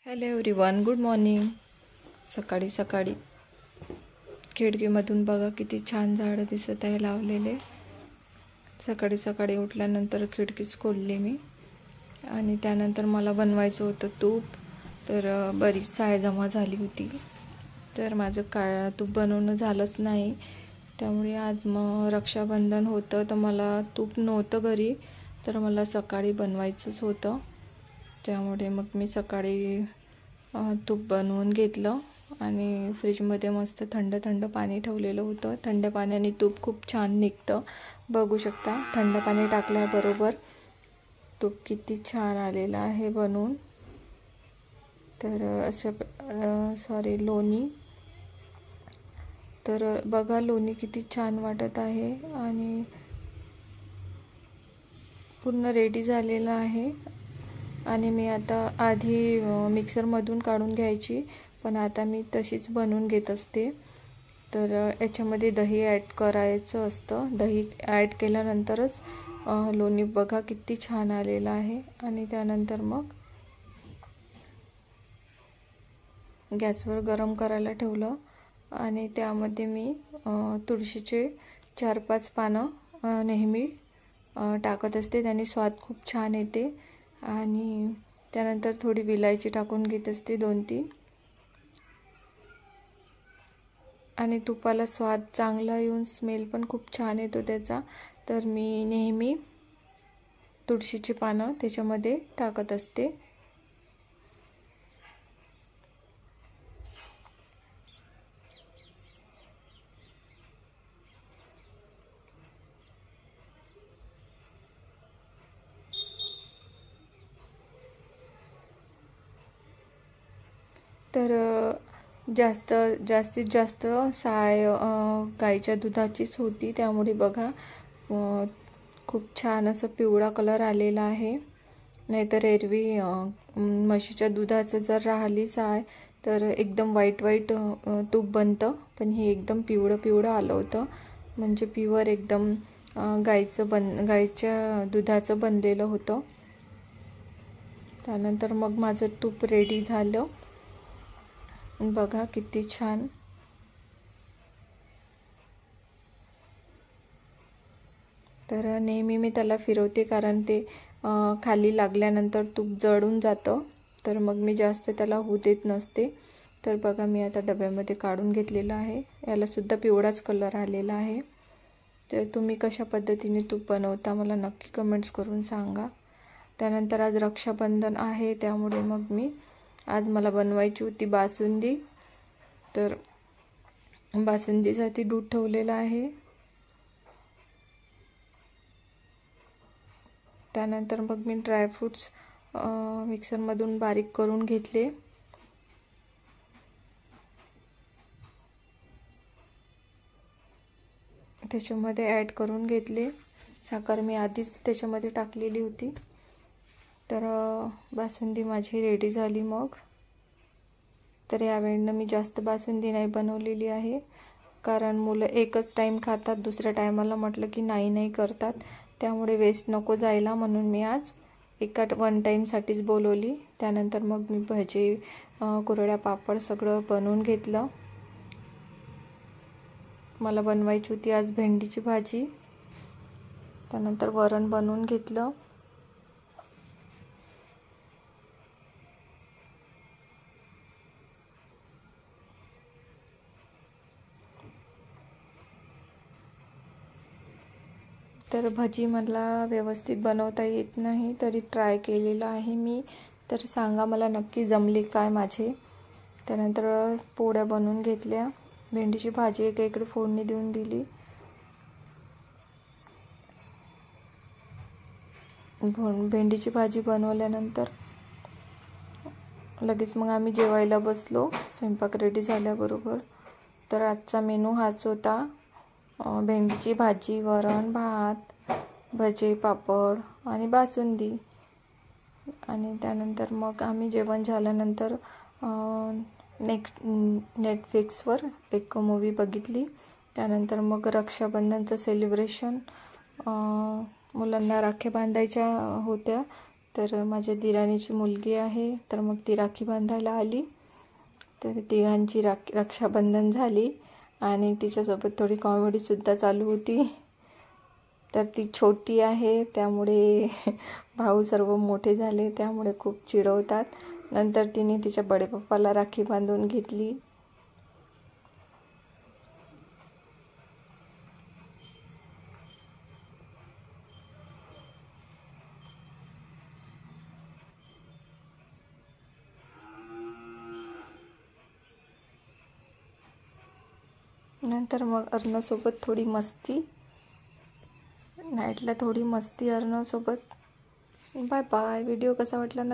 Hello everyone, good morning. सकाळी सकाळी खिडकीमधून बघा किती छान झाडं दिसत आहे लावलेले. सकाळी सकाळी उठल्यानंतर खिडकीच खोलली मी आणि त्यानंतर मला बनवायचं होतं तूप. तर बरीच साय जमा झाली होती, तर माझं तूप बनवणं झालंच नाही. त्यामुळे आज मग रक्षाबंधन होतं, तर मला तूप नव्हतं घरी, तर मला सकाळी बनवायचंच होतं. त्यामुळे मग मी सकाळी तूप बनवून घेतलं आणि फ्रीजमध्ये मस्त थंड थंड पाणी ठेवलेलं होतं. थंड पाण्याने तूप खूप छान निघतं. बघू शकता, थंड पाणी टाकल्याबरोबर तूप किती छान आलेलं आहे बनवून. तर लोणी. तर बघा, लोणी किती छान वाटत आहे आणि पूर्ण रेडी झालेलं आहे. आणि मी आता आधी मिक्सरमधून काढून घ्यायची, पण आता मी तशीच बनवून घेत असते. तर याच्यामध्ये दही ॲड करायचं असतं. दही ॲड केल्यानंतरच लोणी बघा किती छान आलेलं आहे. आणि त्यानंतर मग गॅसवर गरम करायला ठेवलं आणि त्यामध्ये मी तुळशीचे 4-5 पानं नेहमी टाकत असते. त्याने स्वाद खूप छान येते. आणि त्यानंतर थोडी विलायची टाकून घेत असते, 2-3. आणि तुपाला स्वाद चांगला येऊन स्मेल पण खूप छान येतो त्याचा. तर मी नेहमी तुळशीची पानं त्याच्यामध्ये टाकत असते. तर जास्तीत जास्त साय गाईच्या दुधाचीच होती. त्यामुळे बघा खूप छान असं पिवळा कलर आलेला आहे. नाहीतर एरवी म्हशीच्या दुधाचं जर राहिली साय तर एकदम व्हाईट तूप बनतं. पण हे एकदम पिवळं आलं होतं, म्हणजे प्युअर एकदम गाईच्या दुधाचं बनलेलं होतं. त्यानंतर मग माझं तूप रेडी झालं. बघा किती छान. तर नेहमी मी त्याला फिरवते, कारण ते खाली लागल्यानंतर तूप जळून जातं. तर मग मी जास्त त्याला होऊ देत नसते. तर बघा, मी आता डब्यामध्ये काढून घेतलेलं आहे. याला सुद्धा पिवळाच कलर आलेला आहे. तर तुम्ही कशा पद्धतीने तूप बनवता मला नक्की कमेंट्स करून सांगा. त्यानंतर आज रक्षाबंधन आहे, त्यामुळे मग आज मला बनवायची होती बासुंदी. तर बासुंदीसाठी दूध ठेवलेलं आहे. त्यानंतर मग मी ड्रायफ्रूट्स मिक्सरमधून बारीक करून घेतले. त्याच्यामध्ये ॲड करून घेतले. साखर मी आधीच त्याच्यामध्ये टाकलेली होती. तर बासुंदी माझी रेडी झाली मग. तर यावेळेनं मी जास्त बासुंदी नाही बनवलेली आहे, कारण मुलं एकच टाईम खातात, दुसऱ्या टायमाला म्हटलं की नाही करतात. त्यामुळे वेस्ट नको जायला, म्हणून मी आज वन टाईमसाठीच बोलवली. त्यानंतर मग मी भजी, कुरड्या, पापड सगळं बनवून घेतलं. मला बनवायची होती आज भेंडीची भाजी. त्यानंतर वरण बनवून घेतलं. तर भजी मला व्यवस्थित बनवता येत नाही, तरी ट्राय केलेलं आहे मी. तर सांगा मला नक्की जमली काय माझे. त्यानंतर पोळ्या बनवून घेतल्या. भेंडीची भाजी एकीकडे फोडणी देऊन दिली. भेंडीची भाजी बनवल्यानंतर लगेच मग आम्ही जेवायला बसलो, स्वयंपाक रेडी झाल्याबरोबर. तर आजचा मेनू हाच होता: भेंडीची भाजी, वरण, भात, भजे, पापड आणि बासुंदी. आणि त्यानंतर मग आम्ही जेवण झाल्यानंतर नेटफ्लिक्सवर एक मूवी बघितली. त्यानंतर मग रक्षाबंधनचं सेलिब्रेशन, मुलांना राख्या बांधायच्या होत्या, तर माझ्या दिराणीची मुलगी आहे, तर मग ती राखी बांधायला आली. तर तिघांची रक्षाबंधन झाली आणि तिच्यासोबत थोडी कॉमेडीसुद्धा चालू होती. तर ती छोटी आहे त्यामुळे भाऊ सर्व मोठे झाले त्यामुळे खूप चिडवतात. नंतर तिने तिच्या बडे पप्पाला राखी बांधून घेतली. नंतर मग अर्णवसोबत थोडी मस्ती, नाईटला थोडी मस्ती अर्णवसोबत. Bye bye. व्हिडिओ कसा वाटला नक्की